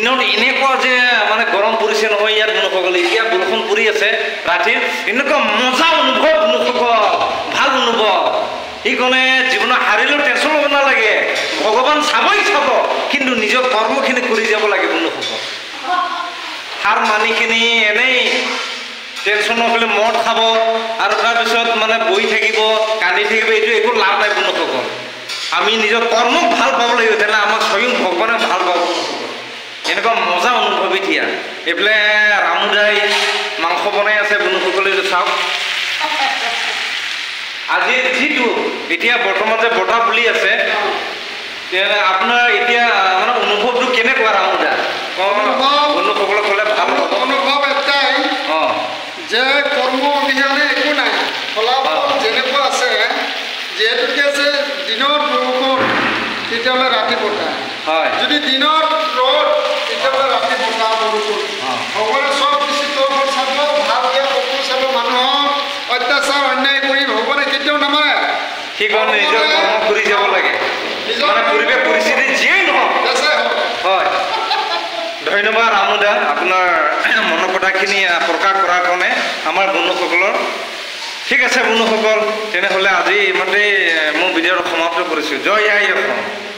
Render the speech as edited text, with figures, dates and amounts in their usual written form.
দিনত এনেকুৱা যে মানে গৰম পৰিছে নহয় ইয়াত মনুসকলে এতিয়া বৰষুণ পৰি আছে ৰাতি এনেকুৱা মজা অনুভৱ মনুসকল ভাল অনুভৱ সেইকাৰণে জীৱনত হাৰিলেও টেনশ্যন ল'ব নালাগে ভগৱান চাবই চাব কিন্তু নিজৰ কৰ্মখিনি কৰি যাব লাগে মনুসকল হাৰ মানিখিনি এনেই টেনশ্যন নকৰিলে মদ খাব আৰু তাৰপিছত মানে বহি থাকিব কান্দি থাকিব এইটো একো লাভ নাই মনুসকল আমি নিজৰ কৰ্মক ভাল পাব লাগিব তেনে আমাক স্বয়ং ভগৱানে ভাল পাব এনেকুৱা মজা অনুভৱ এতিয়া এইফালে ৰামুদাই মাংস বনাই আছে বন্ধুসকলে চাওক আজি যিটো এতিয়া বৰ্তমান যে বতাহ বুলি আছে আপোনাৰ এতিয়া মানে অনুভৱটো কেনেকুৱা ৰামুদা বন্ধুসকলক ক'লে ভাল হ'ব অনুভৱ এটাই যে কৰ্ম অবিহনে একো নাই ফলাফল যেনেকুৱা আছে যিহেতুকে যে দিনত বৰষুণ তেতিয়াহ'লে ৰাতি বতাহ হয় যদি দিনত ৰ'দ তেতিয়াহ'লে ৰাতি বতাহ বৰষুণ ভগৱানে চব দৃষ্টিকোণত চাব ভাল বেয়া সকলো চাব মানুহক অত্যাচাৰ অন্যায় কৰি ভগৱানে কেতিয়াও নামাৰে সেইকাৰণে নিজৰ কৰ্ম কৰি যাব লাগে মানে পৰিৱেশ পৰিস্থিতি যিয়েই নহওক হয় ধন্যবাদ ৰামুদা আপোনাৰ মনৰ কথাখিনি প্ৰকাশ কৰাৰ কাৰণে আমাৰ বন্ধুসকলৰ ঠিক আছে বন্ধুসকল তেনেহ'লে আজি ইমানতেই মোৰ ভিডিঅ'টো সমাপ্ত কৰিছোঁ জয় আই অসম